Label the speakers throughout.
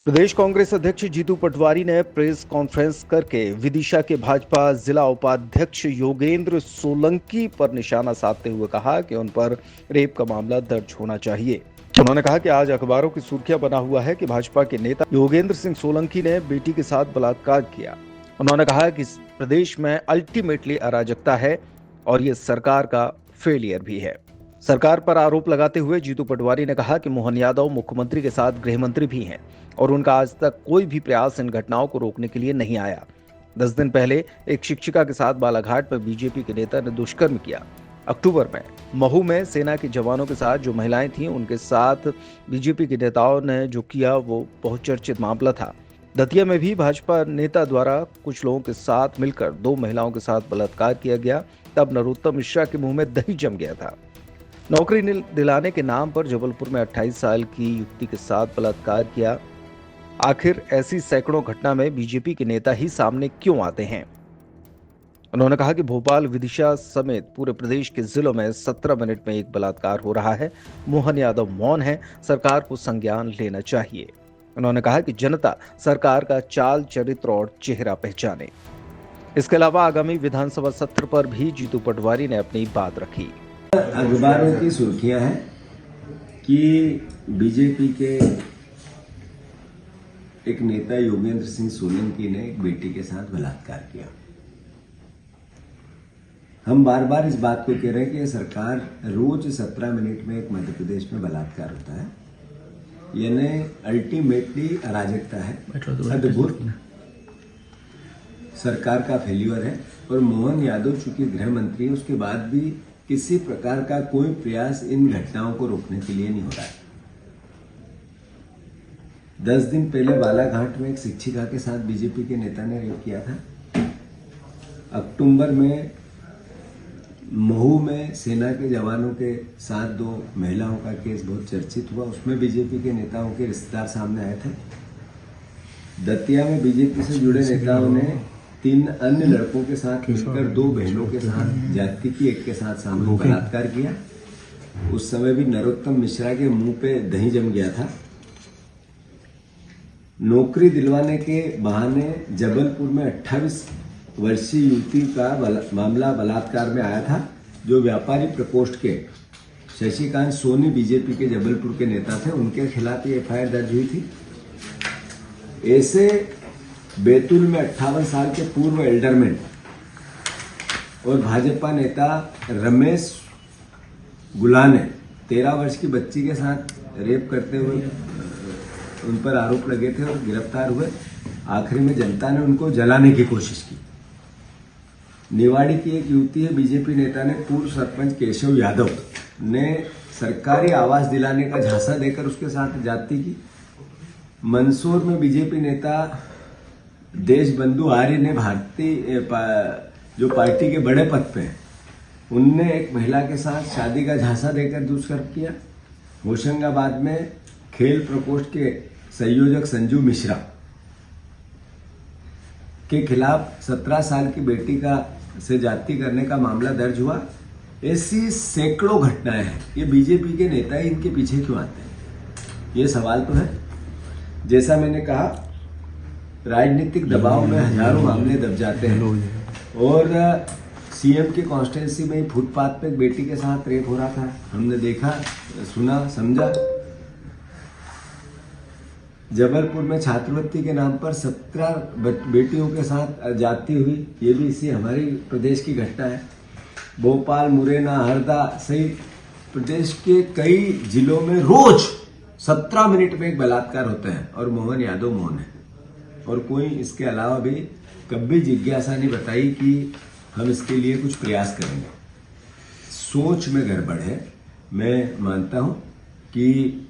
Speaker 1: प्रदेश कांग्रेस अध्यक्ष जीतू पटवारी ने press conference करके विदिशा के भाजपा जिला उपाध्यक्ष योगेंद्र सोलंकी पर निशाना साधते हुए कहा कि उन पर रेप का मामला दर्ज होना चाहिए। उन्होंने कहा कि आज अखबारों की सुर्खियां बना हुआ है कि भाजपा के नेता योगेंद्र सिंह सोलंकी ने बेटी के साथ बलात्कार किया। उन्होंने कहा कि इस प्रदेश में अल्टीमेटली अराजकता है और ये सरकार का फेलियर भी है। सरकार पर आरोप लगाते हुए जीतू पटवारी ने कहा कि मोहन यादव मुख्यमंत्री के साथ गृह मंत्री भी हैं और उनका आज तक कोई भी प्रयास इन घटनाओं को रोकने के लिए नहीं आया। 10 दिन पहले एक शिक्षिका के साथ बालाघाट में बीजेपी के नेता ने दुष्कर्म किया। अक्टूबर में महू में सेना के जवानों के साथ जो महिलाएं थीं उनके साथ बीजेपी के नेताओं ने जो किया वो बहुत चर्चित मामला था। दतिया में भी भाजपा नेता द्वारा कुछ लोगों के साथ मिलकर 2 महिलाओं के साथ बलात्कार किया गया। तब नरोत्तम मिश्रा के मुंह में दही जम गया था। नौकरी दिलाने के नाम पर जबलपुर में 28 साल की युवती के साथ बलात्कार किया। आखिर ऐसी सैकड़ों घटना में बीजेपी के नेता ही सामने क्यों आते हैं? उन्होंने कहा कि भोपाल, विदिशा समेत पूरे प्रदेश के जिलों में 17 मिनट में एक बलात्कार हो रहा है। मोहन यादव मौन है, सरकार को संज्ञान लेना चाहिए। उन्होंने कहा कि जनता सरकार का चाल, चरित्र और चेहरा पहचाने। इसके अलावा आगामी विधानसभा सत्र पर भी जीतू पटवारी ने अपनी बात रखी।
Speaker 2: अखबारों की सुर्खियां हैं कि बीजेपी के एक नेता योगेंद्र सिंह सोलंकी ने एक बेटी के साथ बलात्कार किया। हम बार बार इस बात को कह रहे हैं कि सरकार रोज 17 मिनट में एक मध्य प्रदेश में बलात्कार होता है, यानी अल्टीमेटली अराजकता है, अद्भुत सरकार का फेल्यूर है। और मोहन यादव चूंकि गृह मंत्री है, उसके बाद भी किसी प्रकार का कोई प्रयास इन घटनाओं को रोकने के लिए नहीं हो रहा है। 10 दिन पहले बालाघाट में एक शिक्षिका के साथ बीजेपी के नेता ने रेप किया था। अक्टूबर में महू में सेना के जवानों के साथ 2 महिलाओं का केस बहुत चर्चित हुआ, उसमें बीजेपी के नेताओं के रिश्तेदार सामने आए थे। दतिया में बीजेपी से जुड़े नेताओं ने 3 अन्य लड़कों के साथ मिलकर 2 बहनों के साथ जाति की एक के साथ सामूहिक बलात्कार किया। उस समय भी नरोत्तम मिश्रा के मुंह पे दही जम गया था। नौकरी दिलवाने के बहाने जबलपुर में 28 वर्षीय युवती का मामला बलात्कार में आया था, जो व्यापारी प्रकोष्ठ के शशिकांत सोनी बीजेपी के जबलपुर के नेता थे, उनके खिलाफ ये एफआईआर दर्ज हुई थी। ऐसे बैतूल में 58 साल के पूर्व एल्डरमैन और भाजपा नेता रमेश गुला ने 13 वर्ष की बच्ची के साथ रेप करते हुए उन पर आरोप लगे थे और गिरफ्तार हुए। आखिरी में जनता ने उनको जलाने की कोशिश की। निवाड़ी की एक युवती है, बीजेपी नेता ने पूर्व सरपंच केशव यादव ने सरकारी आवास दिलाने का झांसा देकर उसके साथ जाति की। मंदसौर में बीजेपी नेता देशबंधु आर्य ने भारतीय जो पार्टी के बड़े पद पे हैं, उनने एक महिला के साथ शादी का झांसा देकर दुष्कर्म किया। होशंगाबाद में खेल प्रकोष्ठ के संयोजक संजू मिश्रा के खिलाफ 17 साल की बेटी का से जाति करने का मामला दर्ज हुआ। ऐसी सैकड़ों घटनाएं हैं। ये बीजेपी के नेता ही इनके पीछे क्यों आते हैं, ये सवाल तो है। जैसा मैंने कहा, राजनीतिक दबाव में हजारों मामले दब जाते हैं और सीएम की कॉन्स्टिट्यूंसी में ही फुटपाथ पे एक बेटी के साथ रेप हो रहा था। हमने देखा, सुना, समझा। जबलपुर में छात्रवृत्ति के नाम पर 17 बेटियों के साथ जाति हुई, ये भी इसी हमारे प्रदेश की घटना है। भोपाल, मुरैना, हरदा सहित प्रदेश के कई जिलों में रोज 17 मिनट में एक बलात्कार होता है और मोहन यादव मौन है। और कोई इसके अलावा भी कभी जिज्ञासा नहीं बताई कि हम इसके लिए कुछ प्रयास करेंगे। सोच में गड़बड़ है। मैं मानता हूं कि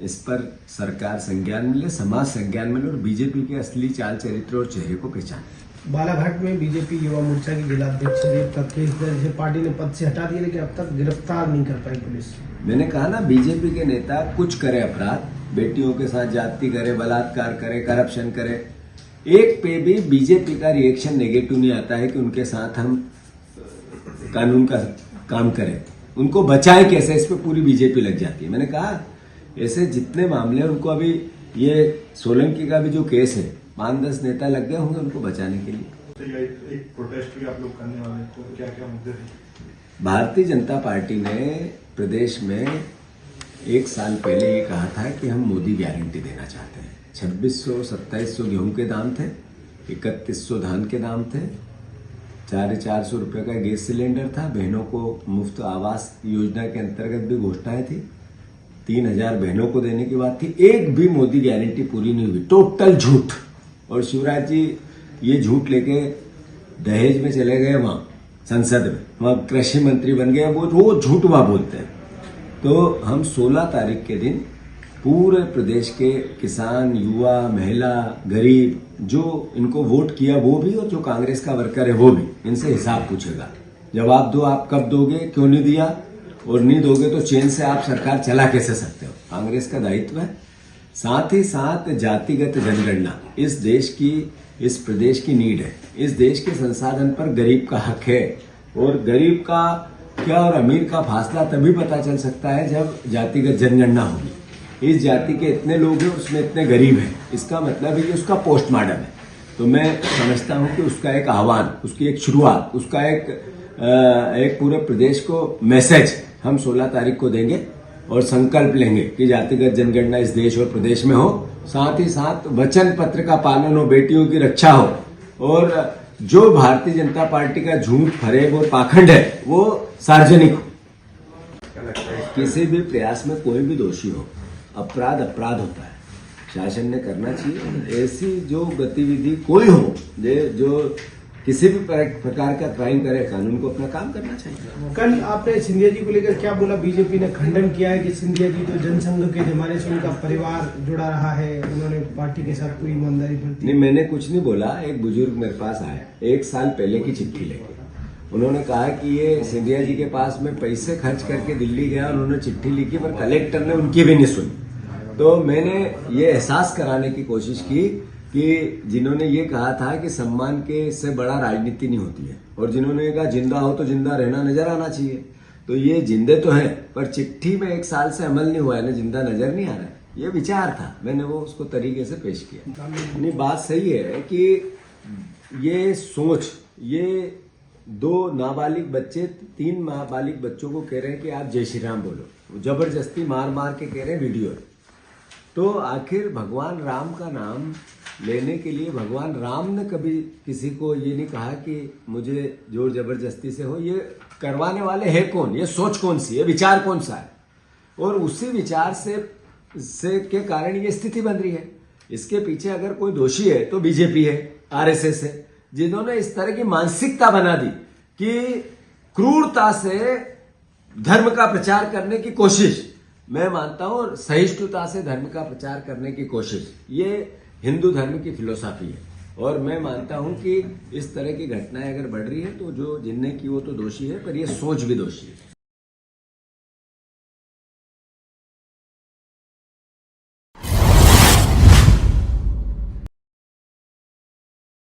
Speaker 2: इस पर सरकार संज्ञान मिले, समाज संज्ञान मिले और बीजेपी के असली चाल, चरित्र और चेहरे को पहचाने।
Speaker 3: बालाघाट में बीजेपी युवा मोर्चा की जिलाध्यक्ष रेप का केस दर्ज है। पार्टी ने पद से हटा दिया, लेकिन अब तक गिरफ्तार नहीं कर पाई पुलिस।
Speaker 2: मैंने कहा ना, बीजेपी के नेता कुछ करे अपराध, बेटियों के साथ जाति करे, बलात्कार करे, करप्शन करे, एक पे भी बीजेपी का रिएक्शन नेगेटिव नहीं आता है कि उनके साथ हम कानून का काम करें, उनको बचाए कैसे, इस पे पूरी बीजेपी लग जाती है। मैंने कहा ऐसे जितने मामले उनको अभी ये सोलंकी का भी जो केस है 5-10 नेता लग गए होंगे उनको बचाने के लिए।
Speaker 4: एक प्रोटेस्ट भी आप लोग करने वाले हैं, तो क्या क्या मुद्दे थे?
Speaker 2: भारतीय जनता पार्टी ने प्रदेश में 1 साल पहले ये कहा था कि हम मोदी गारंटी देना चाहते हैं। 2600-2700 गेहूं के दाम थे, 3100 धान के दाम थे, 450 रुपये का गैस सिलेंडर था, बहनों को मुफ्त आवास योजना के अंतर्गत भी घोषणाएं थी, 3000 बहनों को देने की बात थी। एक भी मोदी गारंटी पूरी नहीं हुई, टोटल झूठ। और शिवराज जी ये झूठ लेके दहेज में चले गए, वहां संसद में, वहां कृषि मंत्री बन गए, वो रोज झूठ वहां बोलते हैं। तो हम 16 तारीख के दिन पूरे प्रदेश के किसान, युवा, महिला, गरीब, जो इनको वोट किया वो भी और जो कांग्रेस का वर्कर है वो भी, इनसे हिसाब पूछेगा। जवाब दो, आप कब दोगे, क्यों नहीं दिया, और नहीं दोगे तो चैन से आप सरकार चला कैसे सकते हो। कांग्रेस का दायित्व है। साथ ही साथ जातिगत जनगणना इस देश की, इस प्रदेश की नीड है। इस देश के संसाधन पर गरीब का हक है, और गरीब का क्या और अमीर का फासला तभी पता चल सकता है जब जातिगत जनगणना होगी। इस जाति के इतने लोग हैं, उसमें इतने गरीब हैं, इसका मतलब है कि उसका पोस्टमार्टम है। तो मैं समझता हूं कि उसका एक आह्वान, उसकी एक शुरुआत, उसका एक पूरे प्रदेश को मैसेज हम 16 तारीख को देंगे और संकल्प लेंगे कि जातिगत जनगणना इस देश और प्रदेश में हो। साथ ही साथ वचन पत्र का पालन हो, बेटियों की रक्षा हो, और जो भारतीय जनता पार्टी का झूठ, फरेब और पाखंड है वो सार्वजनिक हो। किसी भी प्रयास में कोई भी दोषी हो, अपराध होता है, शासन ने करना चाहिए। ऐसी जो गतिविधि कोई हो जो किसी भी प्रकार का क्राइम करे, कानून को अपना काम करना चाहिए।
Speaker 3: कल आपने सिंधिया जी को लेकर क्या बोला? बीजेपी ने खंडन किया है कि सिंधिया जी तो जनसंघ के जमाने से उनका परिवार जुड़ा रहा है, उन्होंने पार्टी के साथ पूरी ईमानदारी बरती।
Speaker 2: नहीं, मैंने कुछ नहीं बोला। एक बुजुर्ग मेरे पास आए 1 साल पहले की चिट्ठी लेके, उन्होंने कहा कि ये सिंधिया जी के पास में पैसे खर्च करके दिल्ली गया, उन्होंने चिट्ठी लिखी पर कलेक्टर ने उनकी भी नहीं सुनी। तो मैंने ये एहसास कराने की कोशिश की कि जिन्होंने ये कहा था कि सम्मान के से बड़ा राजनीति नहीं होती है, और जिन्होंने कहा जिंदा हो तो जिंदा रहना नजर आना चाहिए, तो ये जिंदे तो हैं पर चिट्ठी में 1 साल से अमल नहीं हुआ है ना, जिंदा नजर नहीं आ रहा है। ये विचार था, मैंने वो उसको तरीके से पेश किया। नहीं, बात सही है कि ये सोच, ये 2 नाबालिग बच्चे 3 नाबालिग बच्चों को कह रहे हैं कि आप जय श्री राम बोलो, जबरदस्ती मार के कह रहे हैं वीडियो। तो आखिर भगवान राम का नाम लेने के लिए भगवान राम ने कभी किसी को ये नहीं कहा कि मुझे जोर जबरदस्ती से हो। ये करवाने वाले हैं कौन, ये सोच कौन सी है, विचार कौन सा है, और उसी विचार से के कारण ये स्थिति बन रही है। इसके पीछे अगर कोई दोषी है तो बीजेपी है, आरएसएस है, जिन्होंने इस तरह की मानसिकता बना दी कि क्रूरता से धर्म का प्रचार करने की कोशिश, मैं मानता हूं सहिष्णुता से धर्म का प्रचार करने की कोशिश, ये हिंदू धर्म की फिलोसॉफी है। और मैं मानता हूं कि इस तरह की घटनाएं अगर बढ़ रही है तो जो जिनने की वो तो दोषी है, पर ये सोच भी दोषी है।